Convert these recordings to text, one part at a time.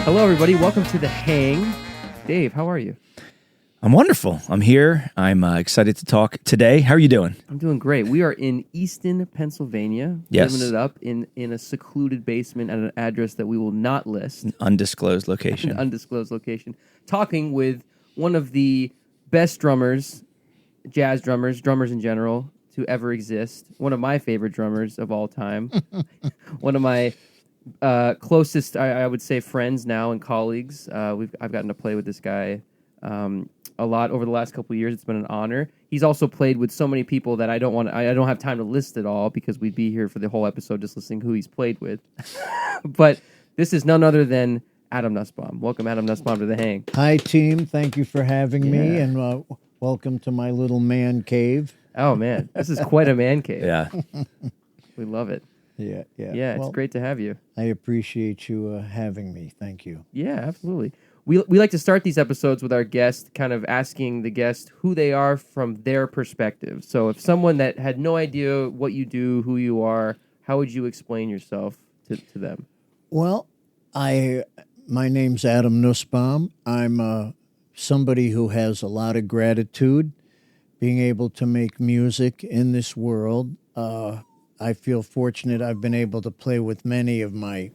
Hello, everybody. Welcome to The Hang. Dave, how are you? I'm wonderful. I'm here. I'm excited to talk today. How are you doing? I'm doing great. We are in Easton, Pennsylvania, Yes. living it up in a secluded basement at an address that we will not list. An undisclosed location. An undisclosed location. Talking with one of the best drummers, jazz drummers in general, to ever exist. One of my favorite drummers of all time. One of my closest, I would say, friends now and colleagues. I've gotten to play with this guy a lot over the last couple of years. It's been an honor. He's also played with so many people that I don't have time to list it all because we'd be here for the whole episode just listing who he's played with. But this is none other than Adam Nussbaum. Welcome, Adam Nussbaum, to The Hang. Hi, team. Thank you for having me, and welcome to my little man cave. Oh, man. This is quite a man cave. Yeah. We love it. Yeah. Yeah, it's great to have you. I appreciate you having me. Thank you. Yeah, absolutely. We like to start these episodes with our guest kind of asking the guest who they are from their perspective. So if someone that had no idea what you do, who you are, how would you explain yourself to them? Well, my name's Adam Nussbaum. I'm somebody who has a lot of gratitude being able to make music in this world. I feel fortunate I've been able to play with many of my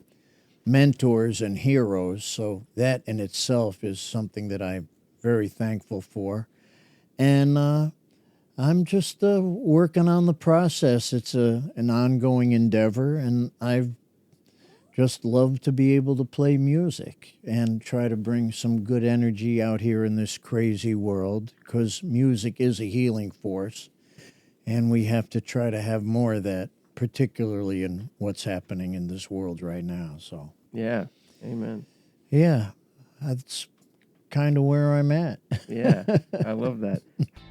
mentors and heroes, so that in itself is something that I'm very thankful for. And I'm just working on the process. It's an ongoing endeavor, and I've just loved to be able to play music and try to bring some good energy out here in this crazy world, because music is a healing force, and we have to try to have more of that, particularly in what's happening in this world right now. So Yeah, amen. yeah, that's kind of where I'm at. Yeah, I love that.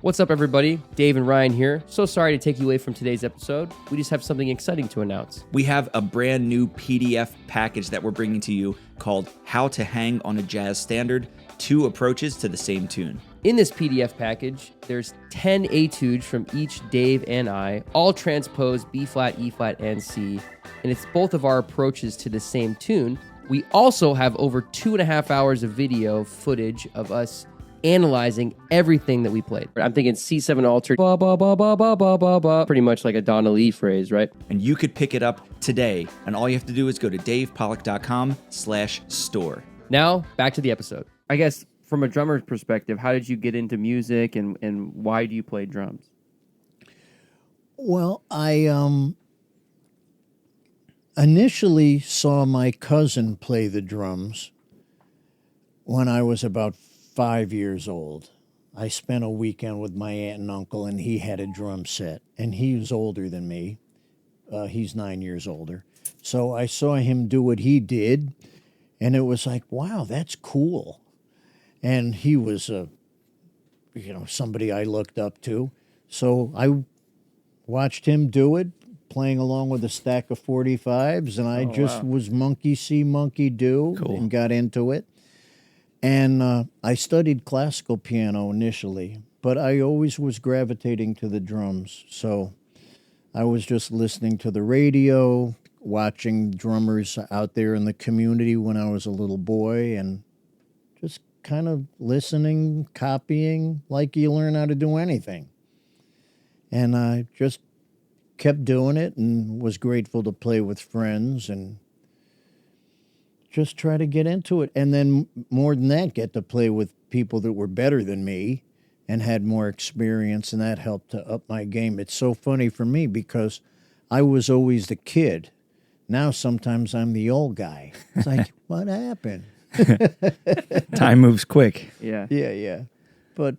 What's up, everybody? Dave and Ryan here. So sorry to take you away from today's episode. We just have something exciting to announce. We have a brand new PDF package that we're bringing to you called How to Hang on a Jazz Standard, 2 approaches to the same tune. In this PDF package, there's 10 etudes from each Dave and I, all transposed B flat, E flat, and C, and it's both of our approaches to the same tune. We also have over 2.5 hours of video footage of us analyzing everything that we played. I'm thinking C7 altered, ba ba ba ba ba ba ba ba, pretty much like a Donna Lee phrase, right? And you could pick it up today, and all you have to do is go to davepollock.com/store. Now, back to the episode. I guess from a drummer's perspective, how did you get into music and why do you play drums? Well, I initially saw my cousin play the drums when I was about 5 years old. I spent a weekend with my aunt and uncle, and he had a drum set, and he was older than me. He's 9 years older. So I saw him do what he did, and it was like, wow, that's cool. And he was somebody I looked up to. So I watched him do it, playing along with a stack of 45s, and I was monkey see, monkey do, and got into it. And I studied classical piano initially, but I always was gravitating to the drums. So I was just listening to the radio, watching drummers out there in the community when I was a little boy, and just kind of listening, copying, like you learn how to do anything. And I just kept doing it and was grateful to play with friends and just try to get into it. And then more than that, get to play with people that were better than me and had more experience, and that helped to up my game. It's so funny for me because I was always the kid. Now sometimes I'm the old guy. It's like, what happened? Time moves quick. Yeah. But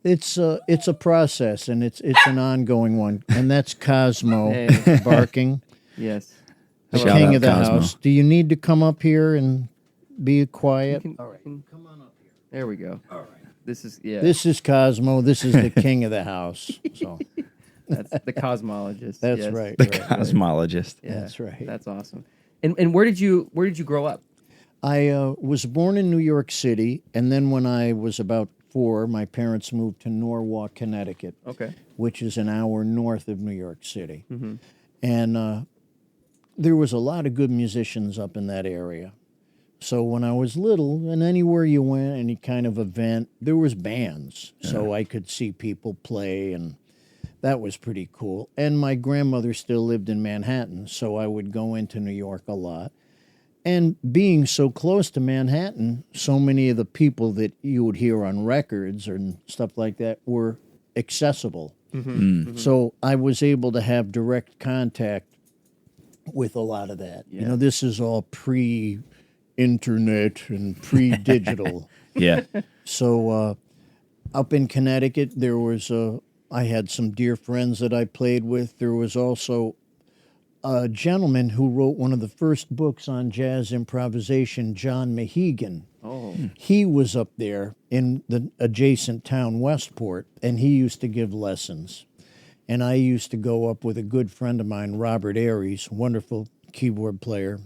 it's a process, and it's an ongoing one. And that's Cosmo barking. Yes. The Shout king out of the Cosmo. house. Do you need to come up here and be quiet? All right. Come on up here. There we go. All right. This is Cosmo. This is the king of the house. So that's the cosmologist. that's yes. right. The right. cosmologist. Yeah, That's right. That's awesome. And where did you grow up? I was born in New York City, and then when I was about 4, my parents moved to Norwalk, Connecticut, Okay. which is an hour north of New York City. Mm-hmm. And there was a lot of good musicians up in that area. So when I was little, and anywhere you went, any kind of event, there was bands. So I could see people play, and that was pretty cool. And my grandmother still lived in Manhattan, so I would go into New York a lot. And being so close to Manhattan, so many of the people that you would hear on records and stuff like that were accessible. So I was able to have direct contact with a lot of that. Yeah. You know, this is all pre-internet and pre-digital. Yeah. So up in Connecticut, there was I had some dear friends that I played with. There was also a gentleman who wrote one of the first books on jazz improvisation, John Mahegan. Oh. He was up there in the adjacent town, Westport, and he used to give lessons. And I used to go up with a good friend of mine, Robert Aries, wonderful keyboard player.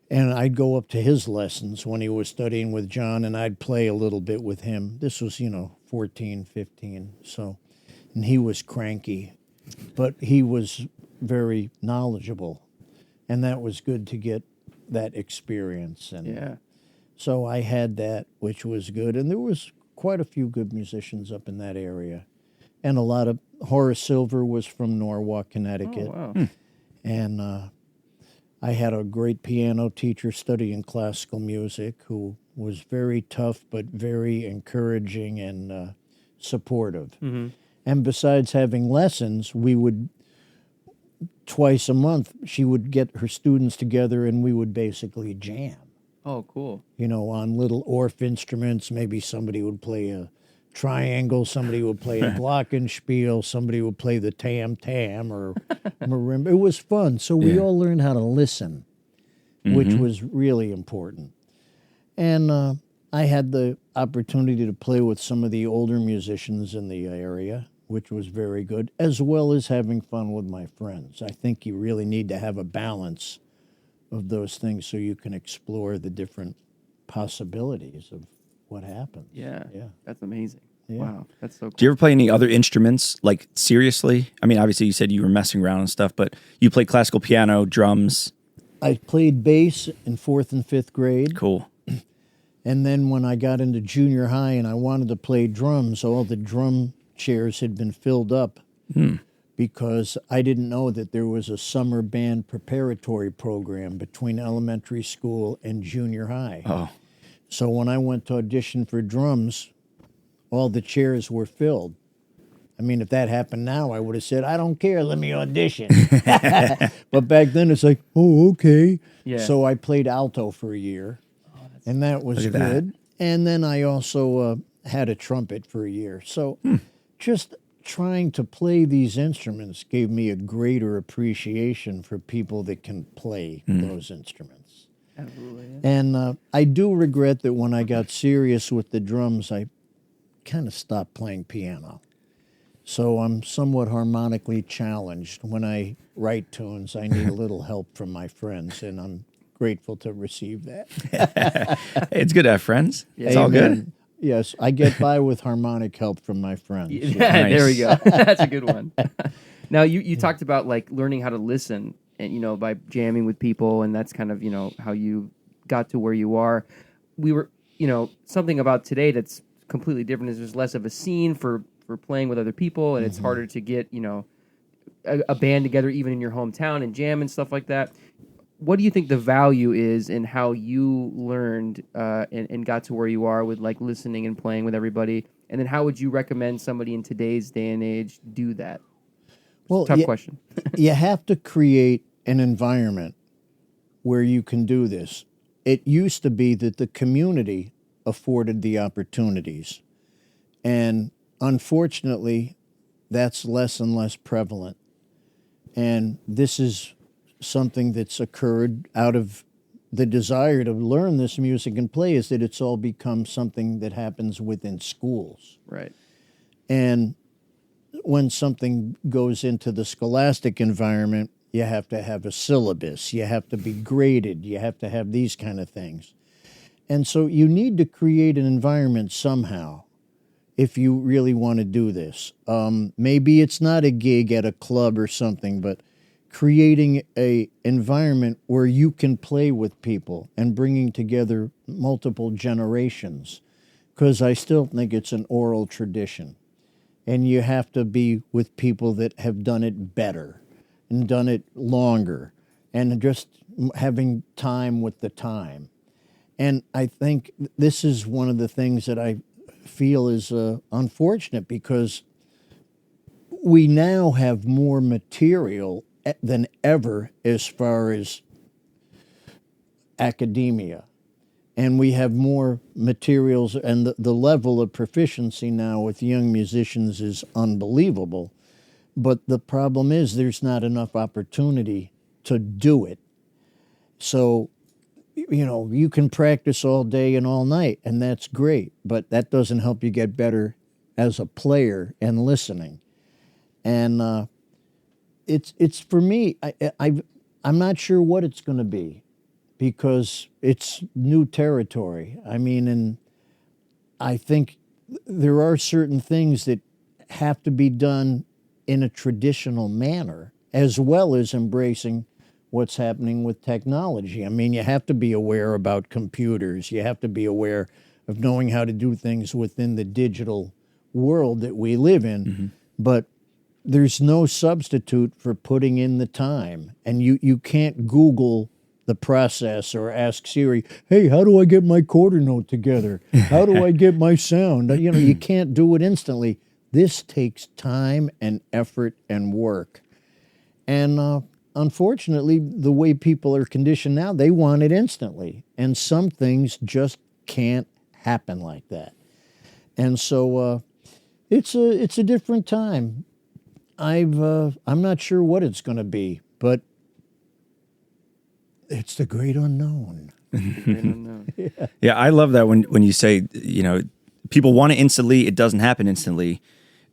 And I'd go up to his lessons when he was studying with John, and I'd play a little bit with him. This was, 14, 15. So, and he was cranky, but he was very knowledgeable. And that was good to get that experience. And Yeah. so I had that, which was good. And there was quite a few good musicians up in that area. And a lot of Horace Silver was from Norwalk, Connecticut. Oh, wow. And I had a great piano teacher studying classical music who was very tough but very encouraging and supportive. And besides having lessons, we would, twice a month, she would get her students together and we would basically jam. Oh, cool. On little Orff instruments. Maybe somebody would play a triangle, somebody would play a glockenspiel, somebody would play the tam-tam or marimba. It was fun. So we all learned how to listen, which was really important. And I had the opportunity to play with some of the older musicians in the area, which was very good, as well as having fun with my friends. I think you really need to have a balance of those things so you can explore the different possibilities of what happens. Yeah. Yeah. That's amazing. Yeah. Wow. That's so cool. Do you ever play any other instruments, like seriously? I mean, obviously you said you were messing around and stuff, but you played classical piano, drums. I played bass in 4th and 5th grade. Cool. And then when I got into junior high and I wanted to play drums, all the drum chairs had been filled up because I didn't know that there was a summer band preparatory program between elementary school and junior high. Oh. So when I went to audition for drums, all the chairs were filled. I mean, if that happened now, I would have said, I don't care, let me audition. But back then, it's like, oh, okay. Yeah. So I played alto for a year, and that was Look at that. good. And then I also had a trumpet for a year. So just trying to play these instruments gave me a greater appreciation for people that can play those instruments. Absolutely. Yeah. And I do regret that when I got serious with the drums, I kind of stopped playing piano. So I'm somewhat harmonically challenged. When I write tunes, I need a little help from my friends, and I'm grateful to receive that. Hey, it's good to have friends. It's all Amen. good. Yes, I get by with harmonic help from my friends. Yeah, there we go. That's a good one. Now, you talked about like learning how to listen and, by jamming with people, and that's kind of, how you got to where you are. We were, something about today that's completely different is there's less of a scene for playing with other people, and it's harder to get, a band together even in your hometown and jam and stuff like that. What do you think the value is in how you learned and got to where you are with like listening and playing with everybody? And then how would you recommend somebody in today's day and age do that? Well, Tough question. You have to create an environment where you can do this. It used to be that the community afforded the opportunities. And unfortunately, that's less and less prevalent. And this is something that's occurred out of the desire to learn this music and play, is that it's all become something that happens within schools. Right. And when something goes into the scholastic environment, you have to have a syllabus, you have to be graded, you have to have these kind of things. And so you need to create an environment somehow if you really want to do this. Maybe it's not a gig at a club or something, but creating a environment where you can play with people and bringing together multiple generations, because I still think it's an oral tradition, and you have to be with people that have done it better and done it longer, and just having time with the time. And I think this is one of the things that I feel is unfortunate, because we now have more material than ever as far as academia. And we have more materials, and the level of proficiency now with young musicians is unbelievable. But the problem is there's not enough opportunity to do it. So, you can practice all day and all night, and that's great, but that doesn't help you get better as a player and listening. And it's for me, I'm not sure what it's going to be, because it's new territory. I mean, and I think there are certain things that have to be done in a traditional manner, as well as embracing what's happening with technology. I mean, you have to be aware about computers. You have to be aware of knowing how to do things within the digital world that we live in. Mm-hmm. But there's no substitute for putting in the time. And you can't Google the process or ask Siri, hey, how do I get my quarter note together? How do I get my sound? You can't do it instantly. This takes time and effort and work. And unfortunately, the way people are conditioned now, they want it instantly. And some things just can't happen like that. And so it's a different time. I'm not sure what it's going to be, but it's the great unknown. Yeah, I love that when you say, people want it instantly, it doesn't happen instantly.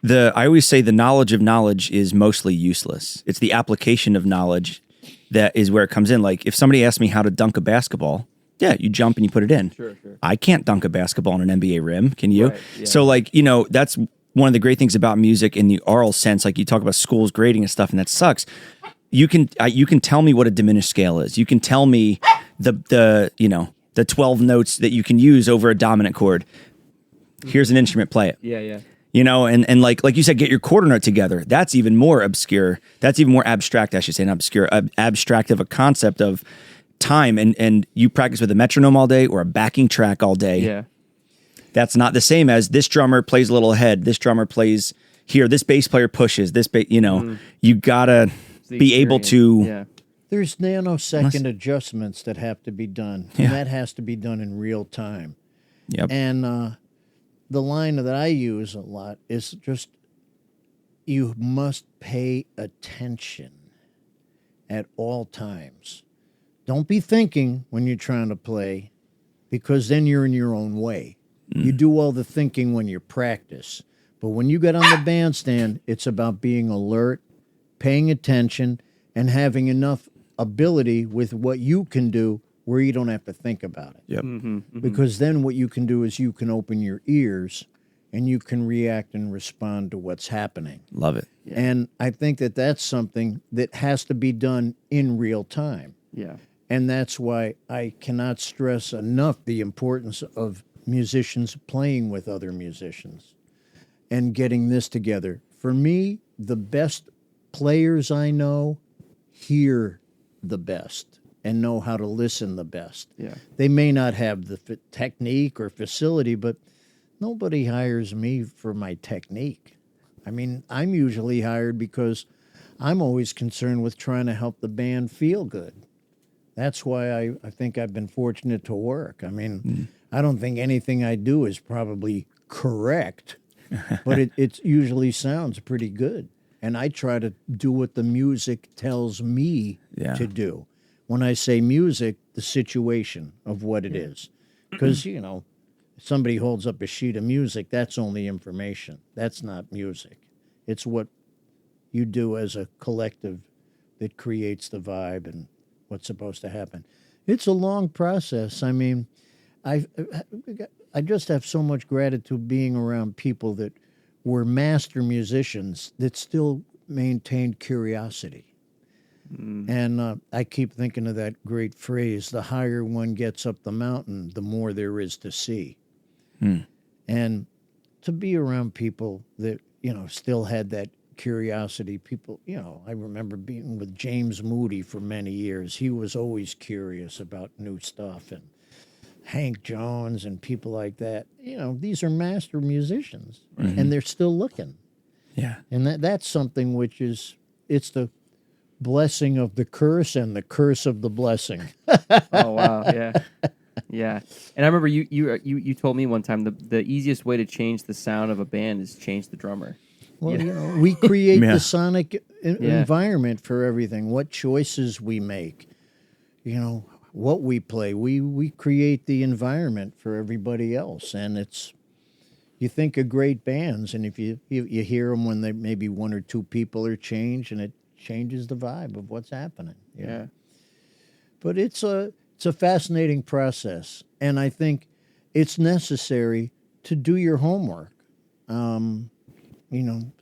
I always say the knowledge of knowledge is mostly useless. It's the application of knowledge that is where it comes in. Like, if somebody asks me how to dunk a basketball, yeah, you jump and you put it in. Sure. I can't dunk a basketball on an NBA rim, can you? Right, yeah. So, that's one of the great things about music in the oral sense. Like, you talk about schools grading and stuff, and that sucks. You can tell me what a diminished scale is. You can tell me the 12 notes that you can use over a dominant chord. Here's an instrument, play it. Yeah. And like you said, get your quarter note together. That's even more obscure. That's even more abstract, I should say, not obscure, abstract of a concept of time. And you practice with a metronome all day or a backing track all day. Yeah. That's not the same as this drummer plays a little ahead. This drummer plays here. This bass player pushes. You gotta be able to. Yeah. There's nanosecond adjustments that have to be done, and that has to be done in real time. Yep. And the line that I use a lot is just, you must pay attention at all times. Don't be thinking when you're trying to play, because then you're in your own way. You do all the thinking when you practice. But when you get on the bandstand, it's about being alert, paying attention, and having enough ability with what you can do where you don't have to think about it. Yep. Because then what you can do is you can open your ears and you can react and respond to what's happening. Love it. Yeah. And I think that that's something that has to be done in real time. Yeah. And that's why I cannot stress enough the importance of musicians playing with other musicians and getting this together. For me, the best players I know hear the best and know how to listen the best. Yeah. They may not have the technique or facility, but nobody hires me for my technique. I mean, I'm usually hired because I'm always concerned with trying to help the band feel good. That's why I think I've been fortunate to work. I mean, I don't think anything I do is probably correct, but it usually sounds pretty good. And I try to do what the music tells me to do. When I say music, the situation of what it is. Because, somebody holds up a sheet of music, that's only information. That's not music. It's what you do as a collective that creates the vibe and what's supposed to happen. It's a long process. I mean, I just have so much gratitude being around people that were master musicians that still maintained curiosity. And I keep thinking of that great phrase, the higher one gets up the mountain, the more there is to see. And to be around people that, still had that curiosity, people, I remember being with James Moody for many years. He was always curious about new stuff, and Hank Jones and people like that. These are master musicians, and they're still looking. Yeah. And that's something which it's the blessing of the curse and the curse of the blessing. Oh wow, yeah, yeah. And I remember you told me one time the easiest way to change the sound of a band is change the drummer. Well, we create Yeah. the sonic environment for everything. What choices we make, what we play, we create the environment for everybody else. And you think of great bands, and if you hear them when maybe one or two people are changed, and it changes the vibe of what's happening. Yeah. But it's a fascinating process, and I think it's necessary to do your homework.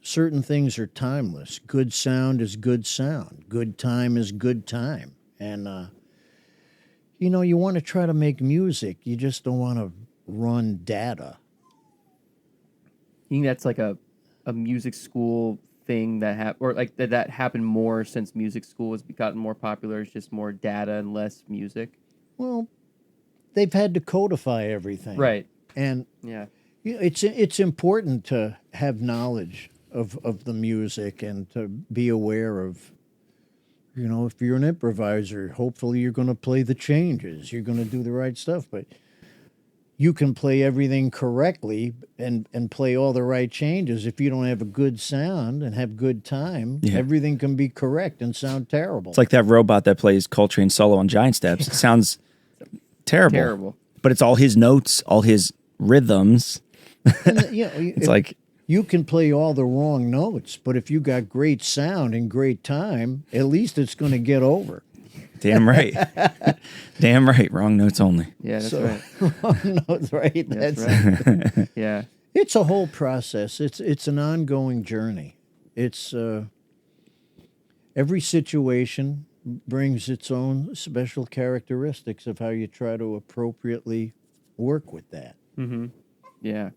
Certain things are timeless. Good sound is good sound. Good time is good time. And, you want to try to make music. You just don't want to run data. You think that's like a music school thing or like that happened more since music school has gotten more popular? It's just more data and less music. Well, they've had to codify everything, Right. And Yeah. it's important to have knowledge of the music and to be aware of. If you're an improviser, hopefully you're going to play the changes. You're going to do the right stuff, but you can play everything correctly and play all the right changes. If you don't have a good sound and have good time, everything can be correct and sound terrible. It's like that robot that plays Coltrane solo on Giant Steps. It sounds terrible. But it's all his notes, all his rhythms. And, It's like you can play all the wrong notes, but if you got great sound and great time, at least it's going to get over. damn right. Damn right. Wrong notes only. Yeah, that's So- right. Wrong notes, right? That's right. Yeah. It's a whole process. It's an ongoing journey. It's every situation brings its own special characteristics of how you try to appropriately work with that. Yeah.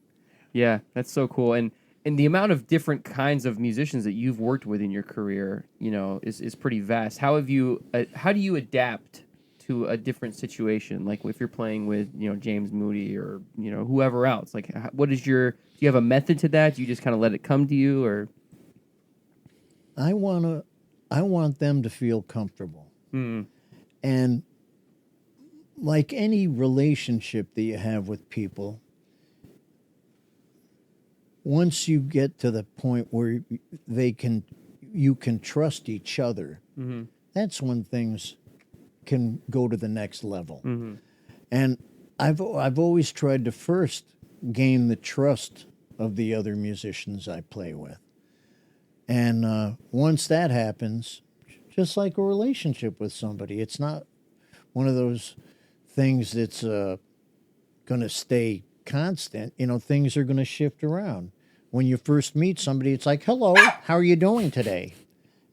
Yeah, that's so cool. And the amount of different kinds of musicians that you've worked with in your career, is pretty vast. How do you adapt to a different situation? Like if you're playing with, James Moody or, whoever else, like do you have a method to that? Do you just kind of let it come to you, or? I want them to feel comfortable. And like any relationship that you have with people, once you get to the point where you can trust each other, that's when things can go to the next level. And I've always tried to first gain the trust of the other musicians I play with. And once that happens, just like a relationship with somebody, it's not one of those things that's going to stay constant. Things are going to shift around. When you first meet somebody, it's like, hello, how are you doing today?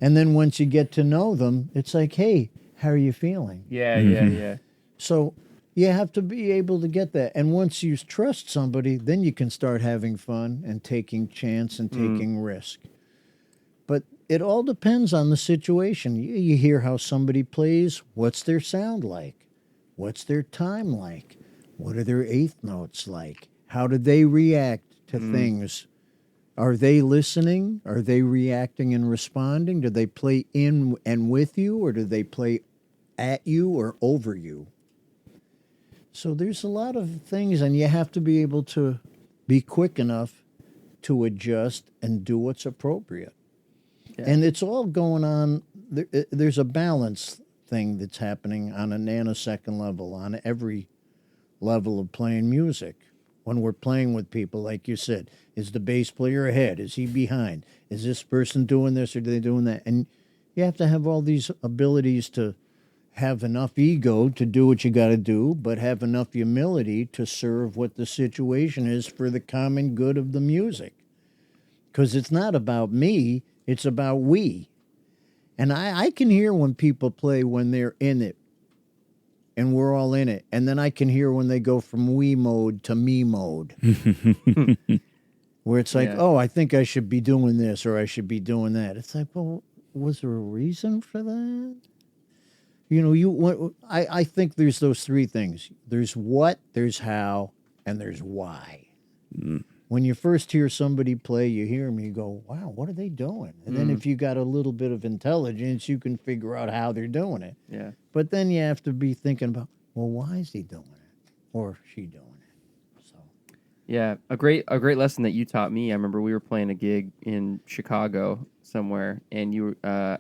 And then once you get to know them, it's like, hey, how are you feeling? Yeah. So you have to be able to get that. And once you trust somebody, then you can start having fun and taking chance and taking risk. But it all depends on the situation. You hear how somebody plays. What's their sound like? What's their time like? What are their eighth notes like? How do they react to things? Are they listening? Are they reacting and responding? Do they play in and with you, or do they play at you or over you? So there's a lot of things, and you have to be able to be quick enough to adjust and do what's appropriate. Yeah. And it's all going on. There's a balance thing that's happening on a nanosecond level, on every level of playing music. When we're playing with people, like you said, is the bass player ahead? Is he behind? Is this person doing this, or are they doing that? And you have to have all these abilities to have enough ego to do what you got to do, but have enough humility to serve what the situation is for the common good of the music. Because it's not about me, it's about we. And I can hear when people play when they're in it, and we're all in it. And then I can hear when they go from we mode to me mode, where it's like, oh, I think I should be doing this or I should be doing that. It's like, well, was there a reason for that? You know, I think there's those three things. There's what, there's how, and there's why. When you first hear somebody play, you hear them, you go, wow, what are they doing? And then if you got a little bit of intelligence, you can figure out how they're doing it. Yeah. But then you have to be thinking about, well, why is he doing it? Or she doing it? So. Yeah, a great lesson that you taught me. I remember we were playing a gig in Chicago somewhere, and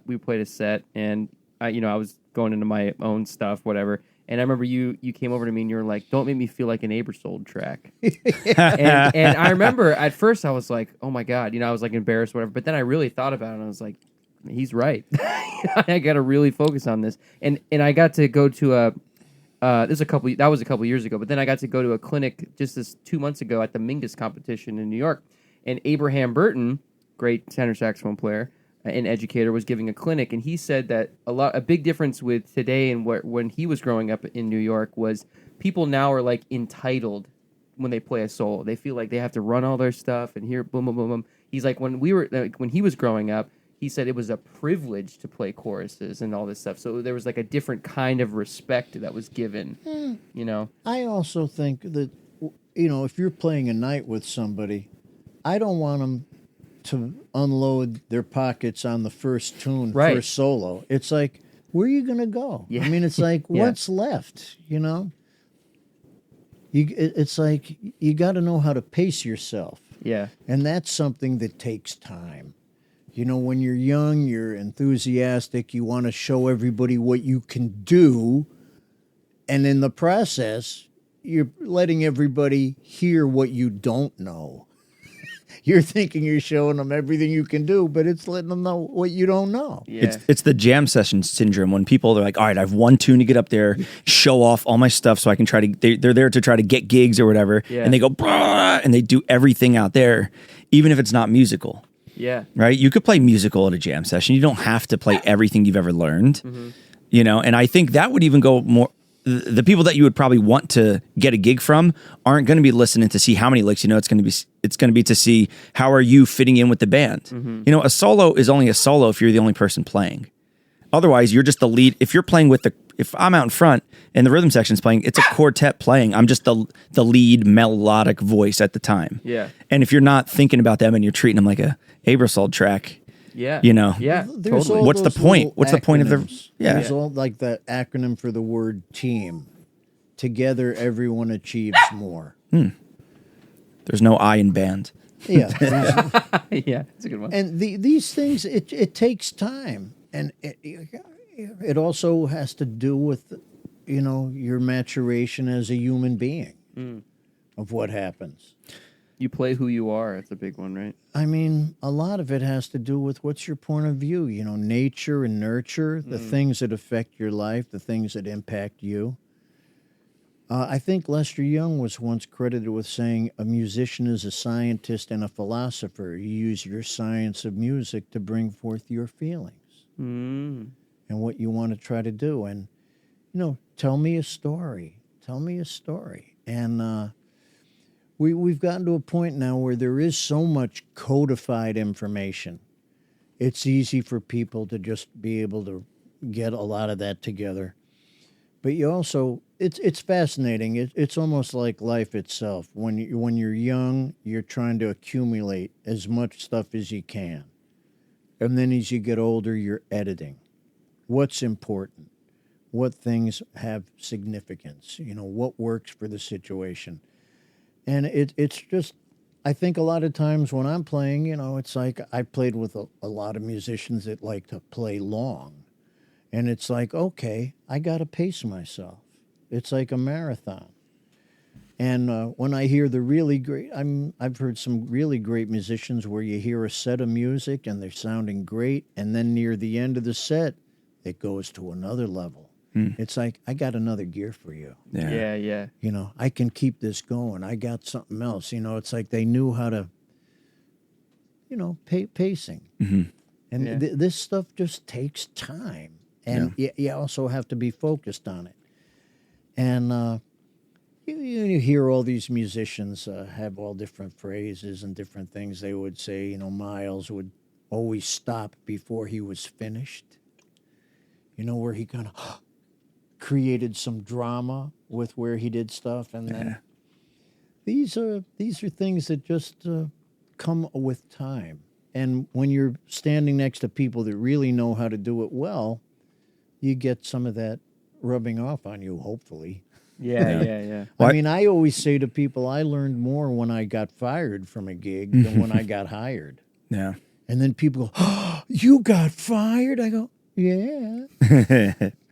we played a set, and I was going into my own stuff, whatever. And I remember you came over to me and you were like, "Don't make me feel like an Abersold track." and I remember at first I was like, "Oh my god," I was like embarrassed, whatever. But then I really thought about it and I was like, "He's right. I got to really focus on this." And I got to go to that was a couple years ago. But then I got to go to a clinic just 2 months ago at the Mingus competition in New York, and Abraham Burton, great tenor saxophone player, an educator, was giving a clinic, and he said that a big difference with today and when he was growing up in New York was people now are like entitled when they play a solo. They feel like they have to run all their stuff and hear boom boom boom boom. He's like when he was growing up, he said it was a privilege to play choruses and all this stuff. So there was like a different kind of respect that was given. I also think that if you're playing a night with somebody, I don't want them to unload their pockets on the first tune, first solo. It's like, where are you going to go? Yeah. I mean, it's like, what's left, It's like, you got to know how to pace yourself. Yeah. And that's something that takes time. When you're young, you're enthusiastic, you want to show everybody what you can do. And in the process, you're letting everybody hear what you don't know. You're thinking you're showing them everything you can do, but it's letting them know what you don't know. Yeah. It's the jam session syndrome when people are like, all right, I have one tune to get up there, show off all my stuff so I can try to, they're there to try to get gigs or whatever. Yeah. And they go, "Brah," and they do everything out there, even if it's not musical. Yeah. Right? You could play musical at a jam session. You don't have to play everything you've ever learned. And I think that would even go more. The people that you would probably want to get a gig from aren't going to be listening to see how many licks. It's going to be to see how are you fitting in with the band. A solo is only a solo if you're the only person playing. Otherwise, you're just the lead. If you're playing if I'm out in front and the rhythm section's playing, it's a quartet playing. I'm just the lead melodic voice at the time. Yeah. And if you're not thinking about them and you're treating them like a Abersold track, yeah. Yeah. Totally. What's the point? What's the point of the? Yeah. There's all like the acronym for the word team. Together, everyone achieves more. There's no I in band. Yeah. Yeah, it's a good one. And these things, it takes time. And it also has to do with, your maturation as a human being of what happens. You play who you are. That's a big one, right? I mean, a lot of it has to do with what's your point of view, nature and nurture, the things that affect your life, the things that impact you. I think Lester Young was once credited with saying, a musician is a scientist and a philosopher. You use your science of music to bring forth your feelings and what you want to try to do. And, tell me a story. Tell me a story. And we've gotten to a point now where there is so much codified information. It's easy for people to just be able to get a lot of that together. But you also, it's fascinating. It's almost like life itself. When you're young, you're trying to accumulate as much stuff as you can. And then as you get older, you're editing. What's important? What things have significance? What works for the situation? And it's just, I think a lot of times when I'm playing, it's like I played with a lot of musicians that like to play long. And it's like, okay, I got to pace myself. It's like a marathon. And when I hear the really great, I've heard some really great musicians where you hear a set of music and they're sounding great. And then near the end of the set, it goes to another level. It's like, I got another gear for you. Yeah. I can keep this going. I got something else. It's like they knew how to, pacing. And Yeah. this stuff just takes time. And you also have to be focused on it. And you hear all these musicians have all different phrases and different things they would say. You know, Miles would always stop before he was finished. You know, where he kind of created some drama with where he did stuff. And then these are things that just come with time. And when you're standing next to people that really know how to do it well, you get some of that rubbing off on you, hopefully. Yeah. I mean, I always say to people, I learned more when I got fired from a gig than when I got hired. Yeah. And then people go, oh, you got fired? I go, yeah.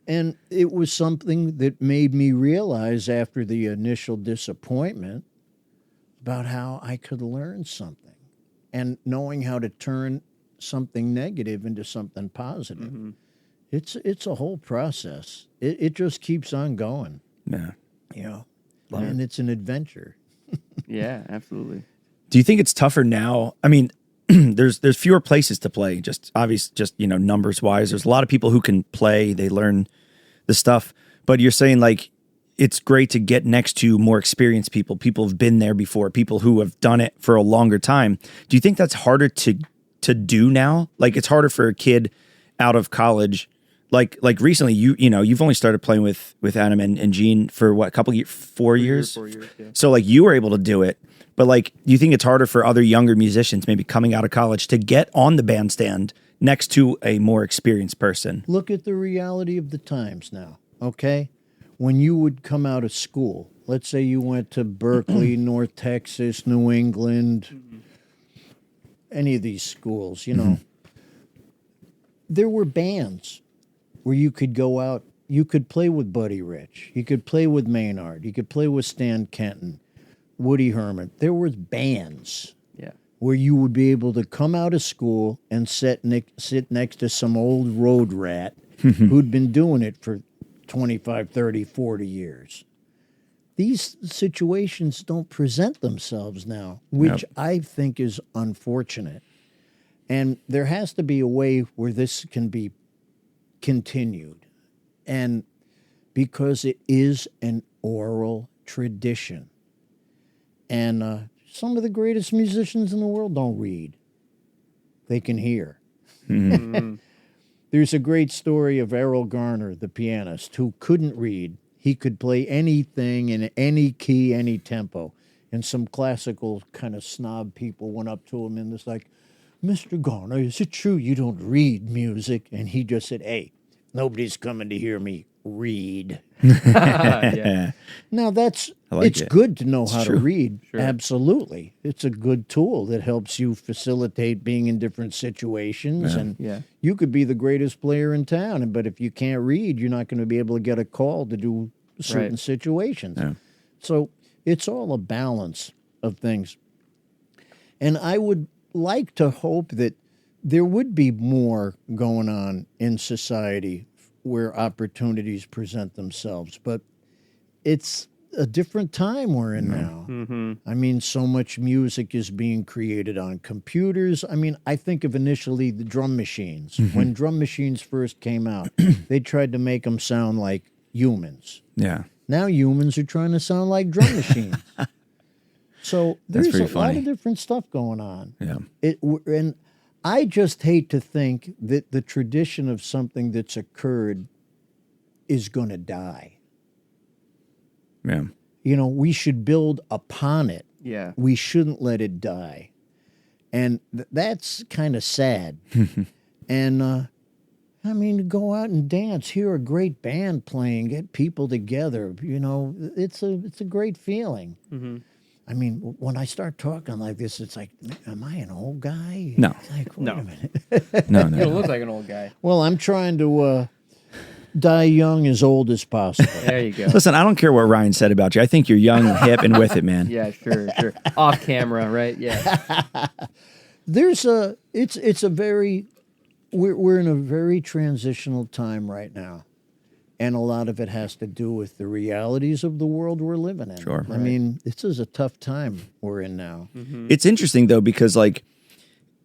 And it was something that made me realize after the initial disappointment about how I could learn something and knowing how to turn something negative into something positive. Mm-hmm. It's a whole process. It just keeps on going. Yeah. You know, and it's an adventure. Yeah, absolutely. Do you think it's tougher now? I mean, there's fewer places to play, just numbers wise. There's a lot of people who can play, they learn the stuff, but you're saying like it's great to get next to more experienced people who've been there before, people who have done it for a longer time. Do you think that's harder to do now? Like it's harder for a kid out of college. Like recently, you've only started playing with Adam and Gene for what, a couple years, 4 years? 4 years, yeah. So like you were able to do it, but like, do you think it's harder for other younger musicians, maybe coming out of college, to get on the bandstand next to a more experienced person? Look at the reality of the times now, okay? When you would come out of school, let's say you went to Berkeley, North Texas, New England, any of these schools, you know, there were bands where you could go out, you could play with Buddy Rich, you could play with Maynard, you could play with Stan Kenton, Woody Herman. There were bands where you would be able to come out of school and sit next to some old road rat who'd been doing it for 25, 30, 40 years. These situations don't present themselves now, which I think is unfortunate. And there has to be a way where this can be continued. And because it is an oral tradition. And some of the greatest musicians in the world don't read. They can hear. Mm-hmm. There's a great story of Errol Garner, the pianist, who couldn't read. He could play anything in any key, any tempo. And some classical kind of snob people went up to him and was like, Mr. Garner, is it true you don't read music? And he just said, hey, nobody's coming to hear me read. Now it's good to know how to read. Sure. Absolutely. It's a good tool that helps you facilitate being in different situations. Yeah. And you could be the greatest player in town, but if you can't read, you're not going to be able to get a call to do certain situations. Yeah. So it's all a balance of things. And I would like to hope that there would be more going on in society where opportunities present themselves. But it's a different time we're in now. Mm-hmm. I mean, so much music is being created on computers. I mean, I think of initially the drum machines. Mm-hmm. When drum machines first came out, they tried to make them sound like humans. Yeah. Now humans are trying to sound like drum machines. So there's a lot of different stuff going on. Yeah. And I just hate to think that the tradition of something that's occurred is going to die. Yeah. You know, we should build upon it. Yeah. We shouldn't let it die. And that's kind of sad. And, I mean, go out and dance, hear a great band playing, get people together. You know, it's a great feeling. Mm-hmm. I mean, when I start talking like this, it's like, am I an old guy? No. It's like, wait a minute. No. You don't look like an old guy. Well, I'm trying to die young, as old as possible. There you go. Listen, I don't care what Ryan said about you. I think you're young, hip, and with it, man. Yeah, sure. Off camera, right? Yeah. We're in a very transitional time right now. And a lot of it has to do with the realities of the world we're living in. Sure. I mean, this is a tough time we're in now. Mm-hmm. It's interesting, though, because, like,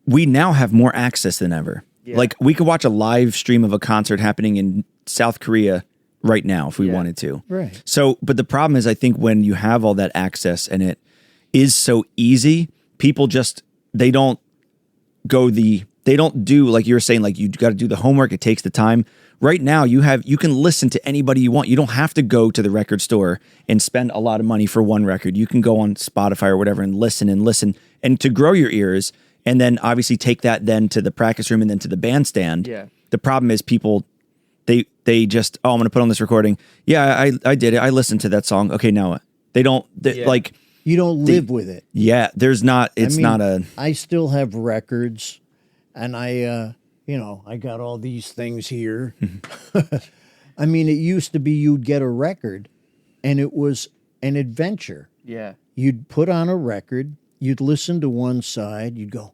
we now have more access than ever. Yeah. Like we could watch a live stream of a concert happening in South Korea right now if we wanted to. Right. So, but the problem is, I think when you have all that access and it is so easy, people just, they don't do, like you were saying, like you got to do the homework. It takes the time. Right now you can listen to anybody you want. You don't have to go to the record store and spend a lot of money for one record. You can go on Spotify or whatever and listen and to grow your ears. And then obviously take that then to the practice room and then to the bandstand. Yeah. The problem is people, they just, I'm going to put on this recording. Yeah, I did it. I listened to that song. Okay, now what? Like, you don't live with it. Yeah, I still have records, and I got all these things here. I mean, it used to be you'd get a record, and it was an adventure. Yeah. You'd put on a record, you'd listen to one side, you'd go,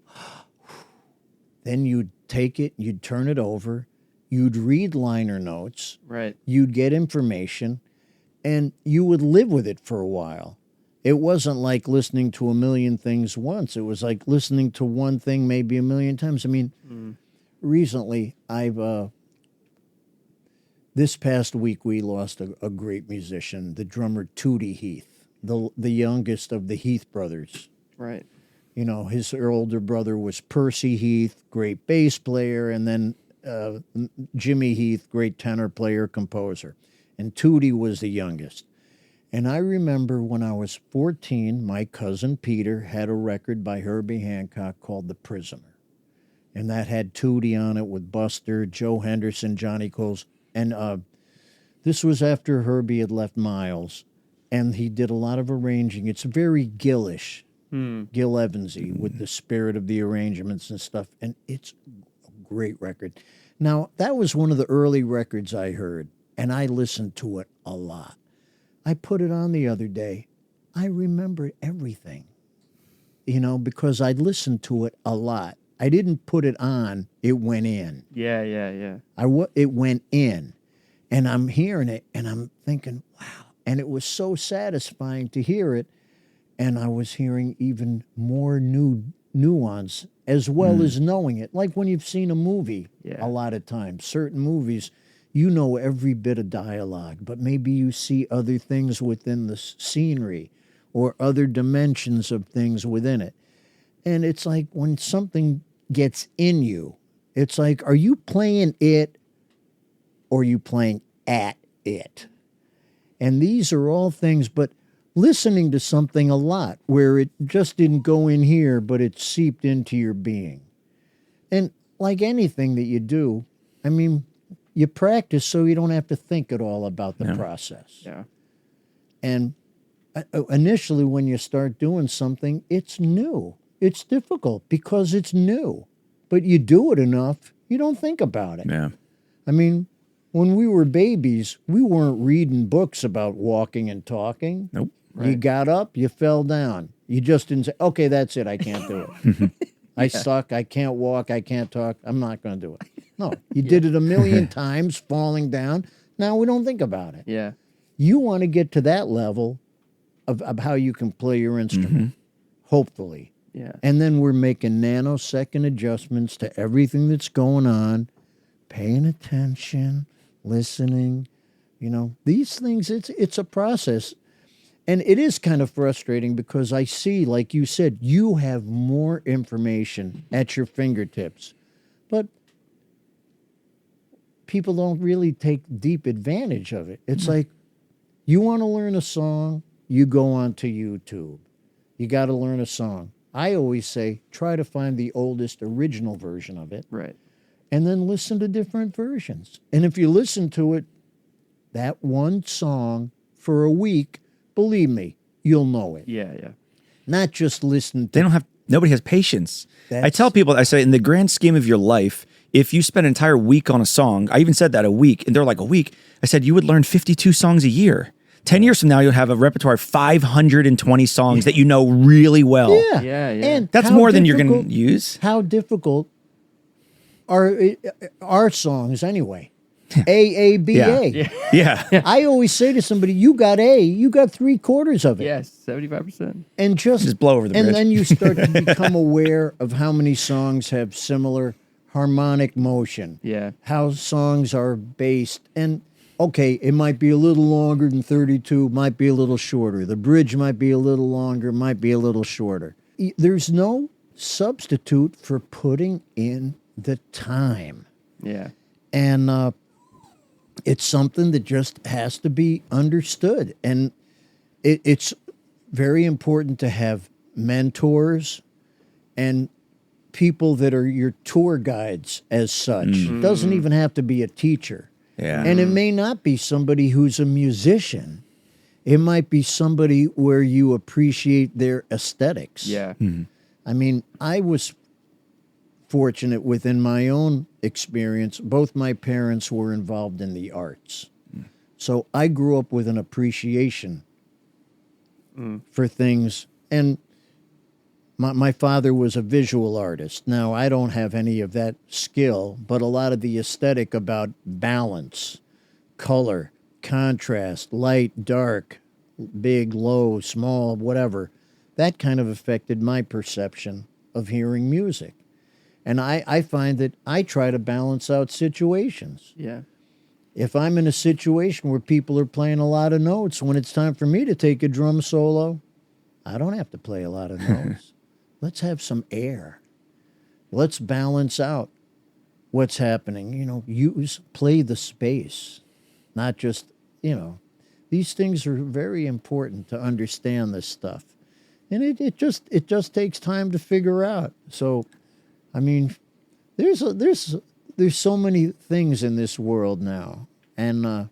then you'd take it, you'd turn it over, you'd read liner notes, Right. you'd get information, and you would live with it for a while. It wasn't like listening to a million things once. It was like listening to one thing maybe a million times. I mean, recently, this past week we lost a great musician, the drummer Tootie Heath, the youngest of the Heath brothers. Right. You know, his older brother was Percy Heath, great bass player, and then Jimmy Heath, great tenor player, composer. And Tootie was the youngest. And I remember when I was 14, my cousin Peter had a record by Herbie Hancock called The Prisoner. And that had Tootie on it with Buster, Joe Henderson, Johnny Coles. And this was after Herbie had left Miles. And he did a lot of arranging. It's very Gillish, Gil Evansy, with the spirit of the arrangements and stuff. And it's a great record. Now, that was one of the early records I heard. And I listened to it a lot. I put it on the other day. I remember everything, because I'd listened to it a lot. I didn't put it on. It went in. Yeah. It went in. And I'm hearing it, and I'm thinking, wow. And it was so satisfying to hear it. And I was hearing even more nuance as well as knowing it. Like when you've seen a movie a lot of times, certain movies, you know every bit of dialogue, but maybe you see other things within the scenery or other dimensions of things within it. And it's like when something gets in you, it's like, are you playing it or are you playing at it? And these are all things, but listening to something a lot where it just didn't go in here, but it seeped into your being. And like anything that you do, I mean, you practice so you don't have to think at all about the process. Yeah. And initially when you start doing something, it's new. It's difficult because it's new. But you do it enough, you don't think about it. Yeah. I mean, when we were babies, we weren't reading books about walking and talking. Nope. You got up, you fell down. You just didn't say, okay, that's it, I can't do it. I suck, I can't walk, I can't talk, I'm not going to do it. No, you did it a million times, falling down. Now we don't think about it. Yeah. You want to get to that level of how you can play your instrument, hopefully. Yeah. And then we're making nanosecond adjustments to everything that's going on, paying attention, listening. These things, it's a process. And it is kind of frustrating because I see, like you said, you have more information at your fingertips. But people don't really take deep advantage of it. It's like, you want to learn a song, you go onto YouTube. You got to learn a song. I always say, try to find the oldest original version of it. Right. And then listen to different versions. And if you listen to it, that one song for a week, believe me, you'll know it. Yeah. Not just listen to Nobody has patience. I tell people, I say, in the grand scheme of your life, if you spend an entire week on a song, I even said that, a week, and they're like, a week? I said, you would learn 52 songs a year. 10 years from now, you'll have a repertoire of 520 songs that you know really well. Yeah. And that's more than you're going to use. How difficult are our songs anyway? A, B, A. Yeah. I always say to somebody, you got A, you got 3/4 of it. Yes, 75%. And just blow over the bridge. And then you start to become aware of how many songs have similar harmonic motion. Yeah. How songs are based. And, okay, it might be a little longer than 32, might be a little shorter. The bridge might be a little longer, might be a little shorter. There's no substitute for putting in the time. Yeah. And it's something that just has to be understood. And it's very important to have mentors and people that are your tour guides as such. It doesn't even have to be a teacher. Yeah. And it may not be somebody who's a musician. It might be somebody where you appreciate their aesthetics. Yeah. I mean, I was fortunate within my own experience. Both my parents were involved in the arts. So I grew up with an appreciation for things. And my father was a visual artist. Now, I don't have any of that skill, but a lot of the aesthetic about balance, color, contrast, light, dark, big, low, small, whatever, that kind of affected my perception of hearing music. And I find that I try to balance out situations. Yeah. If I'm in a situation where people are playing a lot of notes, when it's time for me to take a drum solo, I don't have to play a lot of notes. Let's have some air. Let's balance out what's happening. You know, play the space, not just, you know. These things are very important to understand this stuff. And it just takes time to figure out. So, I mean, there's so many things in this world now, and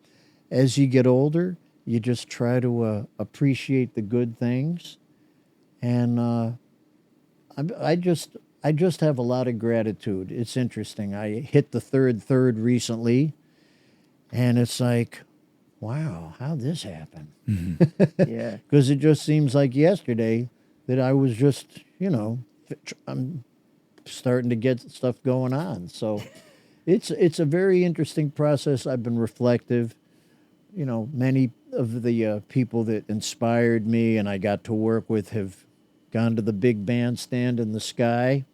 as you get older, you just try to appreciate the good things, and I just have a lot of gratitude. It's interesting. I hit the third recently, and it's like, wow, how'd this happen? Yeah. Because it just seems like yesterday that I was just, you know, I'm starting to get stuff going on. So it's a very interesting process. I've been reflective. You know, many of the people that inspired me and I got to work with have gone to the big bandstand in the sky,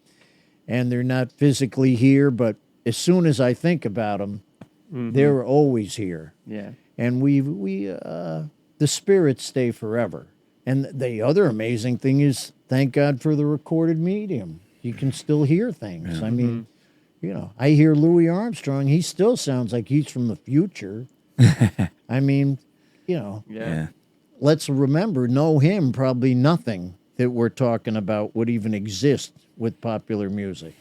and they're not physically here, but as soon as I think about them, they're always here. Yeah. And the spirits stay forever. And the other amazing thing is, thank God for the recorded medium. You can still hear things. Yeah. I mean, you know, I hear Louis Armstrong. He still sounds like he's from the future. I mean, you know, Yeah. let's remember, know him, probably nothing that we're talking about would even exist with popular music.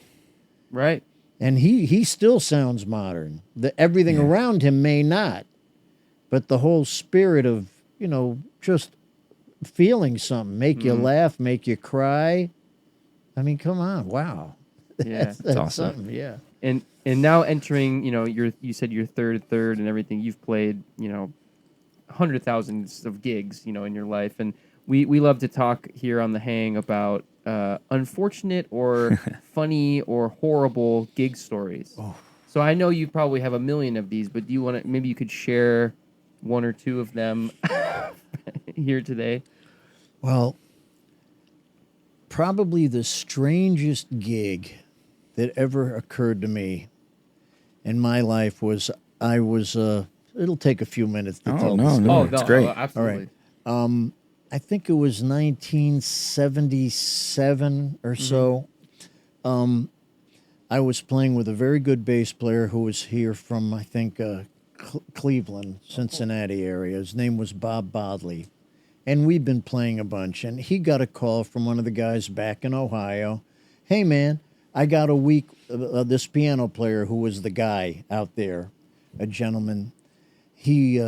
Right. And he still sounds modern. Everything around him may not. But the whole spirit of, you know, just feeling something, make you laugh, make you cry. I mean, come on, wow. Yeah. That's awesome. something, yeah. And now entering, you know, you said your third and everything. You've played, you know, 100,000s of gigs, you know, in your life, and we love to talk here on the Hang about unfortunate or funny or horrible gig stories. Oh. So I know you probably have a million of these, but do you want to? Maybe you could share one or two of them here today. Well, probably the strangest gig that ever occurred to me in my life was it'll take a few minutes to tell the story. Oh, it's great. Absolutely. All right. I think it was 1977 or so. I was playing with a very good bass player who was here from, I think, Cleveland, Cincinnati area. His name was Bob Bodley. And we'd been playing a bunch. And he got a call from one of the guys back in Ohio. Hey, man, I got a week, this piano player who was the guy out there, a gentleman. He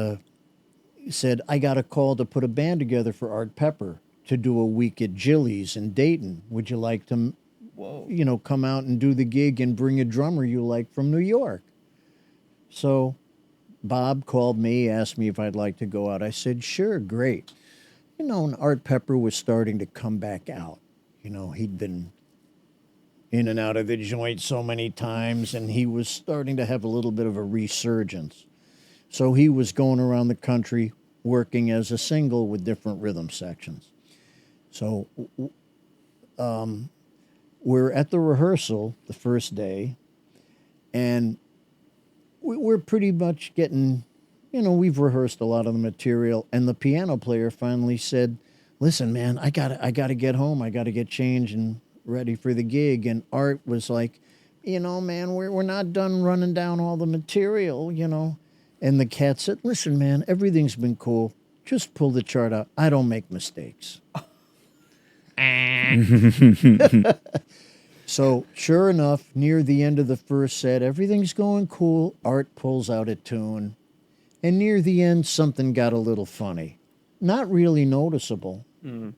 said, I got a call to put a band together for Art Pepper to do a week at Jilly's in Dayton. Would you like to, you know, come out and do the gig and bring a drummer you like from New York? So Bob called me, asked me if I'd like to go out. I said, sure, great. You know, and Art Pepper was starting to come back out. You know, he'd been in and out of the joint so many times, and he was starting to have a little bit of a resurgence. So he was going around the country working as a single with different rhythm sections. So we're at the rehearsal the first day, And we're pretty much getting, we've rehearsed a lot of the material, and the piano player finally said, "Listen, man, I gotta get home. I gotta get changed and ready for the gig." And Art was like, "Man, we're not done running down all the material, And the cat said, "Listen, man, everything's been cool. Just pull the chart out. I don't make mistakes." So, sure enough, near the end of the first set, everything's going cool. Art pulls out a tune. And near the end, something got a little funny. Not really noticeable. And